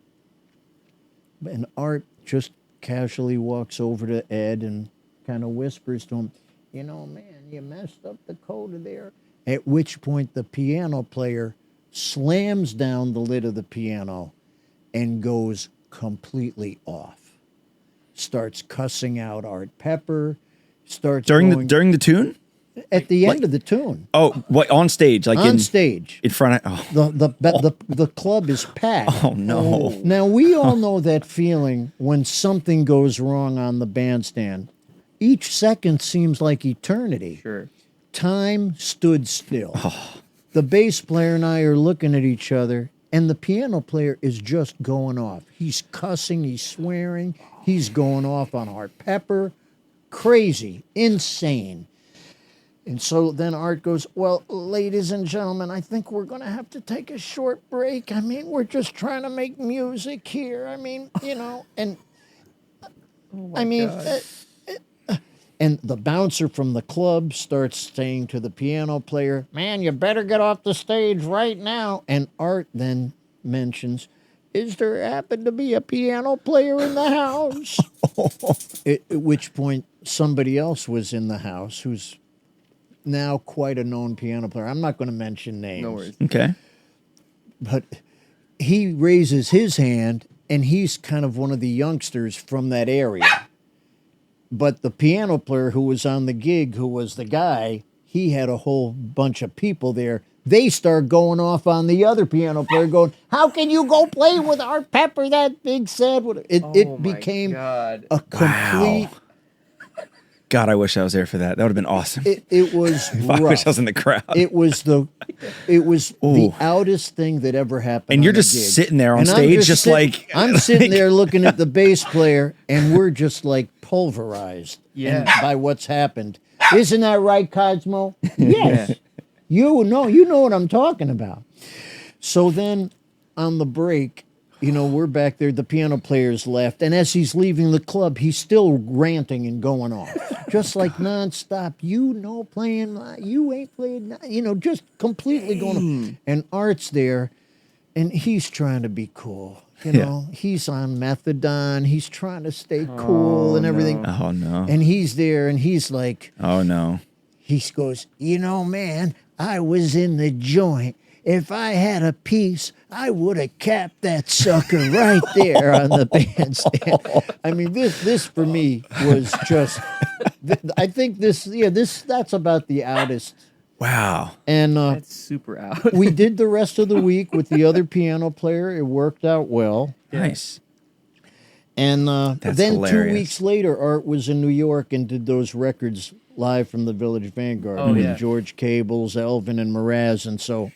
Art just casually walks over to Ed and kind of whispers to him, "Man, you messed up the coda there." At which point, the piano player slams down the lid of the piano and goes completely off. Starts cussing out Art Pepper. Starts during going, the tune. At the end of the tune. Oh, what, on stage? Like on stage. In front of... Oh. The club is packed. Oh, no. Now, we all know that feeling when something goes wrong on the bandstand. Each second seems like eternity. Sure. Time stood still. The bass player and I are looking at each other, and the piano player is just going off. He's cussing, he's swearing, he's going off on Art Pepper. Crazy, insane. And so then Art goes, "Well, ladies and gentlemen, I think we're going to have to take a short break. I mean, we're just trying to make music here. I mean, and and the bouncer from the club starts saying to the piano player, "Man, you better get off the stage right now." And Art then mentions, "Is there happen to be a piano player in the house?" At which point somebody else was in the house who's now quite a known piano player. I'm not going to mention names. No worries. Okay. But he raises his hand, and he's kind of one of the youngsters from that area. But the piano player who was on the gig, who was the guy, he had a whole bunch of people there. They start going off on the other piano player, going, "How can you go play with Art Pepper, that big sad..." It became a complete... Wow. God, I wish I was there for that. That would have been awesome. It was rough. I wish I was in the crowd. It was the outest thing that ever happened. And you're on a just gig. sitting there on And stage, just like... I'm sitting there looking at the bass player, and we're just like pulverized by what's happened. Isn't that right, Cosmo? Yes. You know what I'm talking about. So then on the break, we're back there, the piano player's left, and as he's leaving the club, he's still ranting and going off. Just like nonstop, playing, you ain't playing, just completely going on. And Art's there, and he's trying to be cool. He's on methadone, he's trying to stay cool and everything. No. Oh, no. And he's there, and he's like... Oh, no. He goes, "Man, I was in the joint. If I had a piece, I would have capped that sucker right there on the bandstand." I mean, this for me was just... I think that's about the outest. Wow. And That's super out. we did the rest of the week with the other piano player. It worked out well. Nice. And That's then hilarious. 2 weeks later, Art was in New York and did those records live from the Village Vanguard with George Cables, Elvin, and Mraz. And so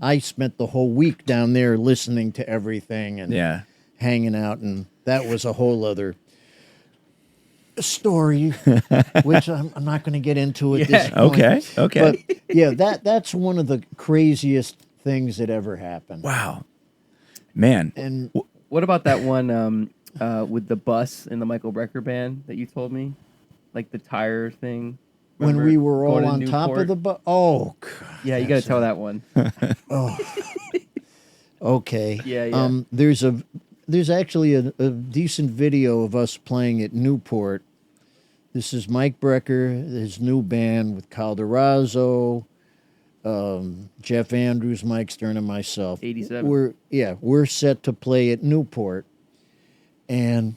I spent the whole week down there listening to everything and hanging out. And that was a whole other story, which I'm not going to get into at this point. Okay. But that's one of the craziest things that ever happened. Wow. Man. And What about that one with the bus in the Michael Brecker band that you told me? Like the tire thing? Remember when we were all going to on top of Newport? the bus. Oh, God. Yeah, you got to tell that one. Okay. Yeah. There's actually a decent video of us playing at Newport. This is Mike Brecker, his new band with Calderazzo, Jeff Andrews, Mike Stern, and myself. 87. We're set to play at Newport, and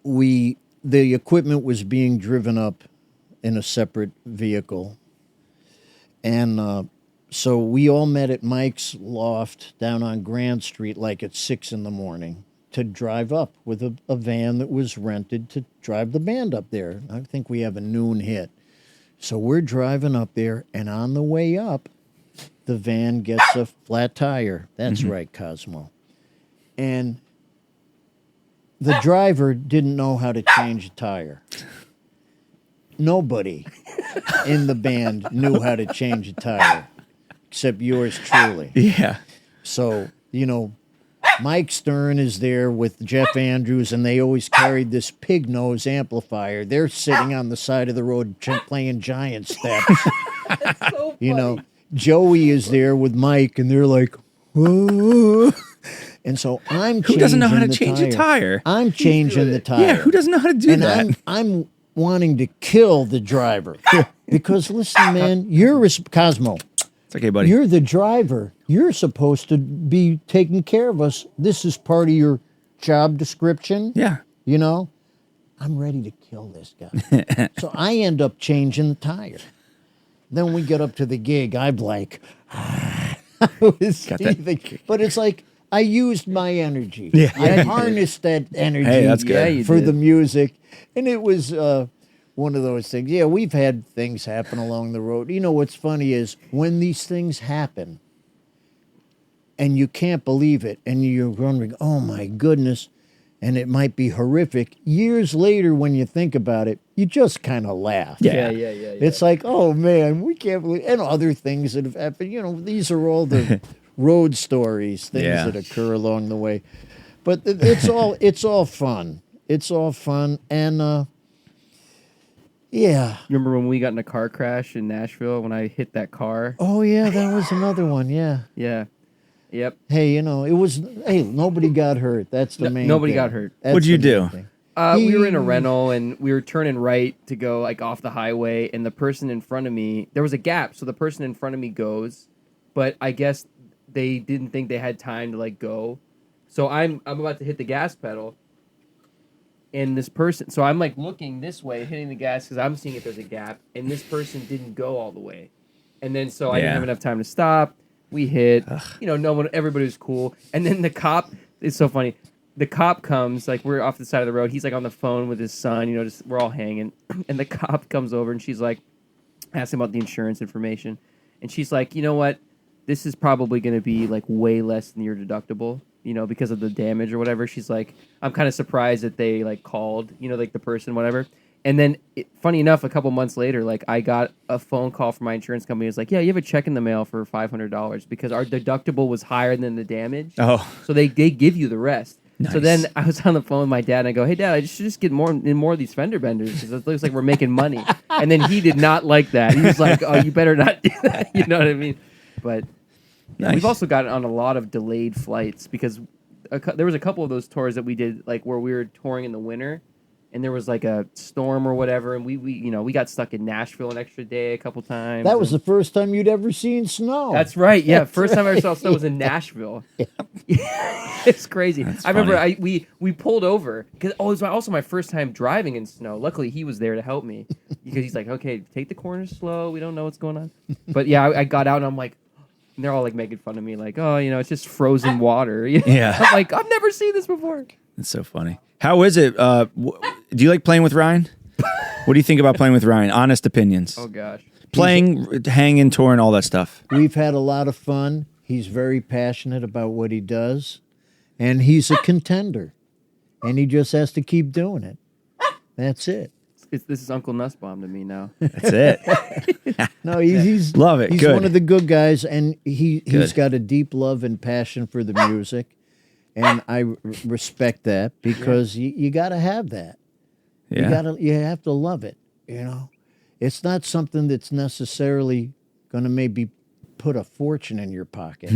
the equipment was being driven up in a separate vehicle, and so we all met at Mike's loft down on Grand Street like at 6 a.m. to drive up with a van that was rented to drive the band up there. I think we have a noon hit. So we're driving up there, and on the way up, the van gets a flat tire. That's right, Cosmo. And the driver didn't know how to change a tire. Nobody in the band knew how to change a tire, except yours truly. Yeah. So, Mike Stern is there with Jeff Andrews, and they always carried this pig nose amplifier. They're sitting on the side of the road playing giant steps. That's so funny. Joey is there with Mike, and they're like, whoa. And so I'm Who doesn't know how to change a tire? I'm changing the tire. Yeah, who doesn't know how to do that? And I'm wanting to kill the driver. Because listen, man, Cosmo. It's okay, buddy. You're the driver. You're supposed to be taking care of us. This is part of your job description. Yeah. I'm ready to kill this guy. So I end up changing the tire. Then we get up to the gig. I'm like, I was seething. But it's like I used my energy. Yeah. I harnessed that energy Hey, that's good. Yeah, for did. the music. And it was one of those things. Yeah, we've had things happen along the road. What's funny is when these things happen and you can't believe it and you're wondering, oh my goodness, and it might be horrific. Years later, when you think about it, you just kind of laugh. Yeah. It's like, oh man, we can't believe, and other things that have happened. These are all the road stories, things that occur along the way. But it's all fun. It's all fun, and yeah. You remember when we got in a car crash in Nashville when I hit that car? Oh yeah, that was another one. Yeah. Yeah. Yep. Hey, it was. Hey, nobody got hurt. That's the main. Nobody thing. got hurt. That's What'd you the main do? thing. We were in a rental and we were turning right to go like off the highway, and the person in front of me, there was a gap, so the person in front of me goes, but I guess they didn't think they had time to like go, so I'm about to hit the gas pedal, and this person, so I'm like looking this way, hitting the gas because I'm seeing if there's a gap, and this person didn't go all the way, and then so I didn't have enough time to stop. We hit, no one, everybody was cool, and then the cop. It's so funny. The cop comes, like, we're off the side of the road. He's, like, on the phone with his son, just, we're all hanging. And the cop comes over, and she's, like, asking about the insurance information. And she's like, you know what? This is probably going to be, like, way less than your deductible, because of the damage or whatever. She's like, I'm kind of surprised that they, like, called, like, the person, whatever. And then, funny enough, a couple months later, like, I got a phone call from my insurance company. It's like, yeah, you have a check in the mail for $500 because our deductible was higher than the damage. Oh. So they give you the rest. Nice. So then I was on the phone with my dad, and I go, hey, Dad, I should just get more of these fender benders because it looks like we're making money. And then he did not like that. He was like, oh, you better not do that. You know what I mean? But Nice. we've also gotten on a lot of delayed flights because there was a couple of those tours that we did, like where we were touring in the winter, and there was like a storm or whatever, and we got stuck in Nashville an extra day a couple times. That was the first time you'd ever seen snow. That's right. Yeah, first time I ever saw snow was in Nashville. It's crazy. That's I remember funny. we pulled over because it was also my first time driving in snow. Luckily, he was there to help me because he's like, okay, take the corners slow. We don't know what's going on. But yeah, I got out and I'm like, and they're all like making fun of me, like, oh, it's just frozen water. Yeah. I'm like, I've never seen this before. That's so funny. How is it? Do you like playing with Ryan? What do you think about playing with Ryan? Honest opinions. Oh gosh. Playing, hanging, touring, all that stuff. We've had a lot of fun. He's very passionate about what he does, and he's a contender, and he just has to keep doing it. That's it. This is Uncle Nussbaum to me now. That's it. No, he's Love it. He's Good. one of the good guys, and he's Good. got a deep love and passion for the music, and I respect that because you got to have that. Yeah. You have to love it. It's not something that's necessarily going to maybe put a fortune in your pocket.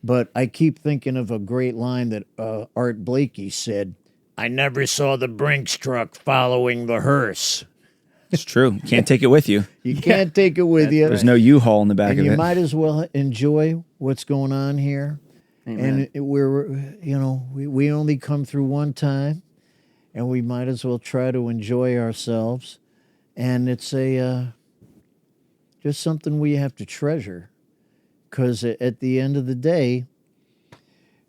But I keep thinking of a great line that Art Blakey said, I never saw the Brinks truck following the hearse. It's true. You can't take it with you. You can't take it with you. There's no U-Haul in the back And of you it. might as well enjoy what's going on here. Amen. And we only come through one time, and we might as well try to enjoy ourselves. And it's just something we have to treasure, because at the end of the day,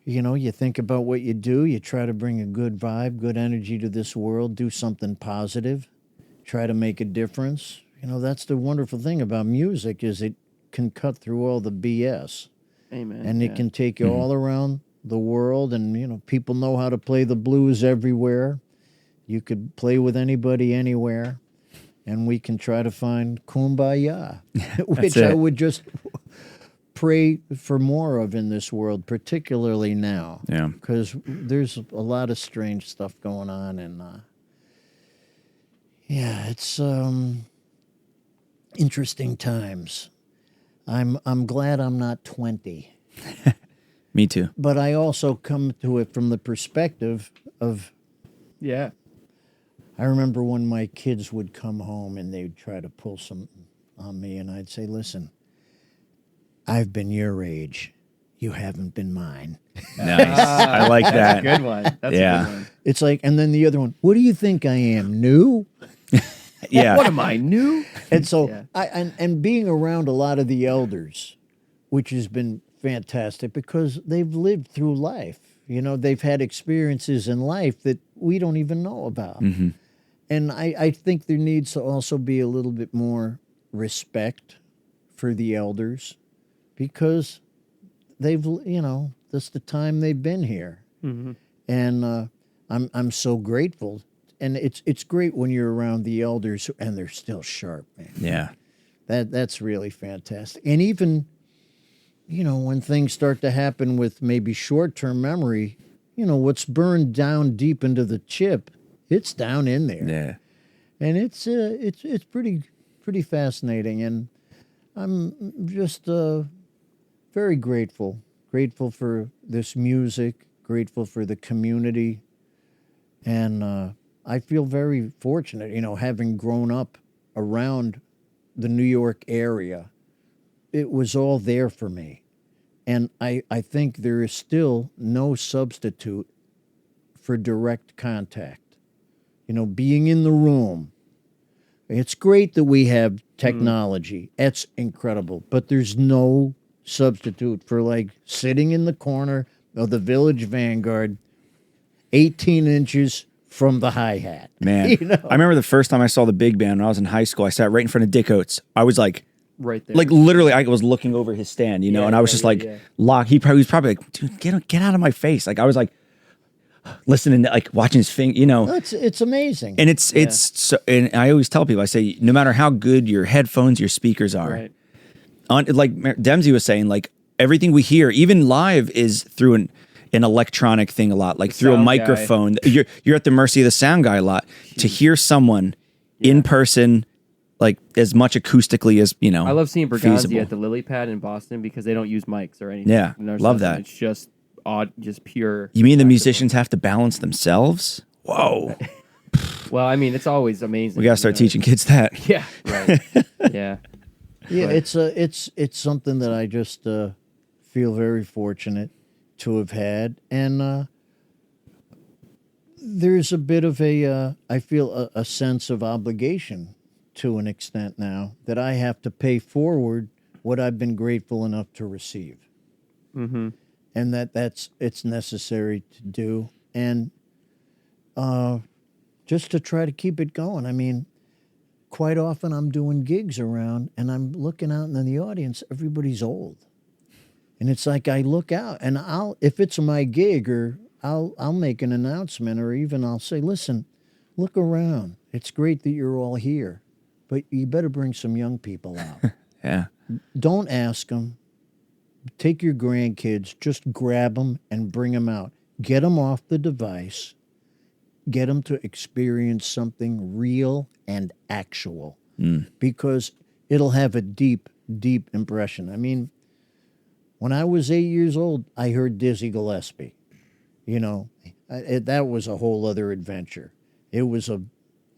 you think about what you do, you try to bring a good vibe, good energy to this world, do something positive, try to make a difference, You know, that's the wonderful thing about music is it can cut through all the BS. Amen. And it can take you all around the world. And, you know, people know how to play the blues everywhere. You could play with anybody anywhere. And we can try to find kumbaya, which I would just pray for more of in this world, particularly now. Yeah. Because there's a lot of strange stuff going on. And, yeah, it's interesting times. I'm glad I'm not 20. Me too. But I also come to it from the perspective of, Yeah. I remember when my kids would come home and they'd try to pull some on me, and I'd say, listen, I've been your age. You haven't been mine. Nice. I like that. Good one. That's a good one. It's like, and then the other one, what do you think I am, new? Yeah. What am I, new? And so, Yeah. and being around a lot of the elders, which has been fantastic because they've lived through life. You know, they've had experiences in life that we don't even know about. Mm-hmm. And I think there needs to also be a little bit more respect for the elders because they've, you know, that's the time they've been here. Mm-hmm. And I'm so grateful. And it's great when you're around the elders and they're still sharp, man. Yeah. That's really fantastic. And even, you know, when things start to happen with maybe short-term memory, you know, what's burned down deep into the chip, it's down in there. Yeah. And it's pretty fascinating. And I'm just very grateful for this music, grateful for the community. And I feel very fortunate, you know, having grown up around the New York area. It was all there for me. And I think there is still no substitute for direct contact. You know, being in the room. It's great that we have technology. It's incredible. But there's no substitute for, like, sitting in the corner of the Village Vanguard, 18 inches from the hi-hat. Man, You know? I remember the first time I saw the big band when I was in high school. I sat right in front of Dick Oates. I was like, Right there. like literally, I was looking over his stand, you know, and I was just like, locked. He was probably like, dude, get out of my face. Like I was like listening to, like watching his finger, you know. It's amazing. And it's so, and I always tell people, I say, no matter how good your headphones, your speakers are, Right. like Dempsey was saying, like everything we hear, even live, is through an electronic thing a lot, like through a sound microphone. You're at the mercy of the sound guy a lot. To hear someone in person, like as much acoustically as, you know, I love seeing feasible. Berganzi at the Lily Pad in Boston because they don't use mics or anything. Yeah, And there's love nothing. that. It's just odd, just pure. You mean the musicians have to balance themselves? Whoa. Well, I mean, it's always amazing. We got to start teaching kids that. Yeah, right. Yeah. Yeah, But- it's something that I just feel very fortunate to have had, and there's a bit of I feel a sense of obligation to an extent now that I have to pay forward what I've been grateful enough to receive, Mm-hmm. and it's necessary to do, and just to try to keep it going. I mean, quite often I'm doing gigs around and I'm looking out in the audience, everybody's old. And it's like I look out and if it's my gig or I'll make an announcement or even I'll say, listen, look around. It's great that you're all here, but you better bring some young people out. Yeah. Don't ask them. Take your grandkids, just grab them and bring them out. Get them off the device. Get them to experience something real and actual because it'll have a deep, deep impression. I mean, when I was 8 years old, I heard Dizzy Gillespie. You know, that was a whole other adventure. He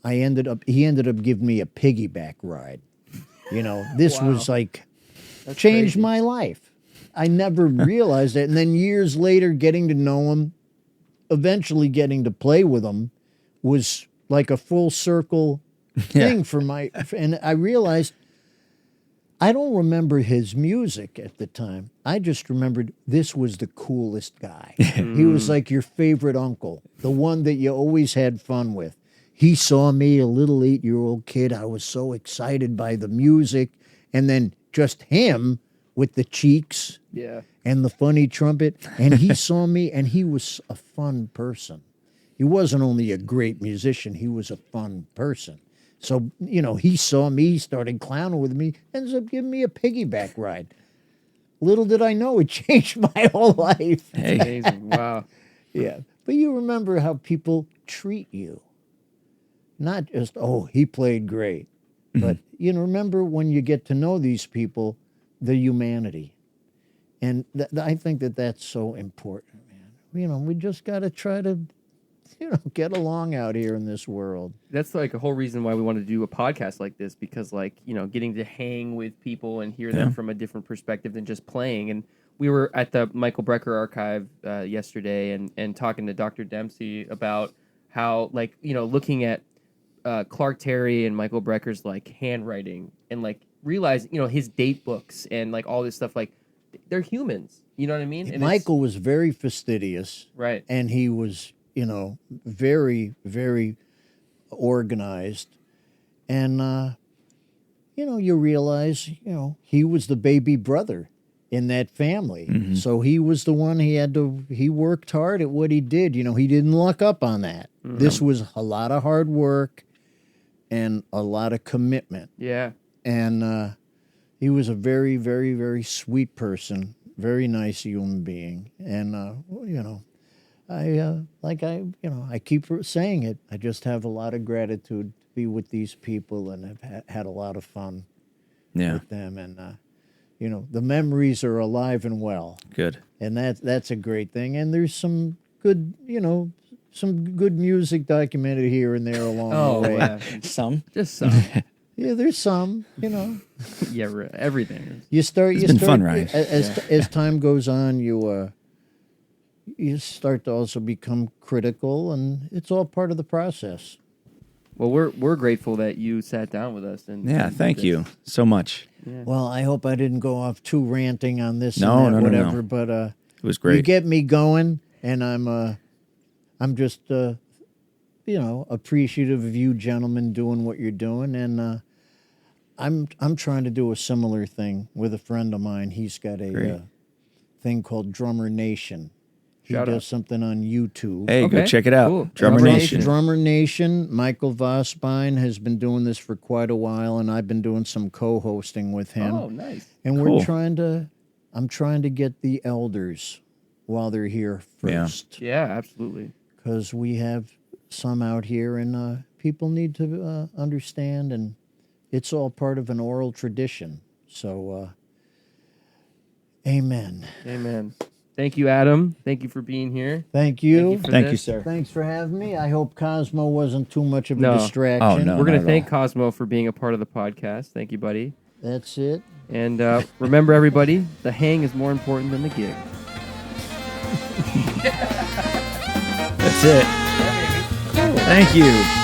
ended up giving me a piggyback ride. You know, this Wow. was like, That's changed crazy. my life. I never realized it. And then years later, getting to know him, eventually getting to play with him was like a full circle thing for my, and I realized I don't remember his music at the time. I just remembered this was the coolest guy. He was like your favorite uncle, the one that you always had fun with. he saw me, a little 8-year-old kid. I was so excited by the music. And then just him with the cheeks Yeah. and the funny trumpet. And he saw me, and he was a fun person. He wasn't only a great musician, he was a fun person. So, he saw me, started clowning with me, ends up giving me a piggyback ride. Little did I know, it changed my whole life. Hey, Amazing. Wow. Yeah. But you remember how people treat you. Not just, oh, he played great. But, remember when you get to know these people, the humanity. And I think that's so important, man. We just got to try to, get along out here in this world. That's like a whole reason why we wanted to do a podcast like this, because getting to hang with people and hear them from a different perspective than just playing. And we were at the Michael Brecker archive yesterday and talking to Dr. Dempsey about how, looking at Clark Terry and Michael Brecker's handwriting and realizing, his date books and all this stuff, they're humans. You know what I mean? And Michael was very fastidious. Right. And he was, very, very organized. And, you realize, he was the baby brother in that family. So he was the one he worked hard at what he did. He didn't luck up on that. This was a lot of hard work and a lot of commitment. Yeah. And he was a very, very, very sweet person, very nice human being. And, I keep saying it. I just have a lot of gratitude to be with these people and have had a lot of fun with them. And, the memories are alive and well. Good. And that's a great thing. And there's some good, some good music documented here and there along the way. Yeah. Some. Just some. Yeah, there's some, Yeah, everything. It's been fun, Ryan. As time goes on, you start to also become critical, and it's all part of the process. Well, we're grateful that you sat down with us and Thank you so much. Yeah. Well, I hope I didn't go off too ranting on this No, and that, no, whatever. no. But It was great. you get me going, and I'm just appreciative of you gentlemen doing what you're doing, and I'm trying to do a similar thing with a friend of mine. He's got a thing called Drummer Nation. He Shout does out. something on YouTube. Hey, go Okay, check it out. cool. Drummer Drummer Nation. Drummer Nation. Michael Nussbaum has been doing this for quite a while, and I've been doing some co-hosting with him. Oh, nice. And Cool. I'm trying to get the elders while they're here first. Yeah, absolutely. Because we have some out here, and people need to understand, and it's all part of an oral tradition. So, amen. Amen. Thank you, Adam. Thank you for being here. Thank you. for Thank you, this. sir. Thanks for having me. I hope Cosmo wasn't too much of a No. distraction. Oh, no. We're going not to at thank all. Cosmo for being a part of the podcast. Thank you, buddy. That's it. And remember, everybody, the hang is more important than the gig. That's it. Thank you.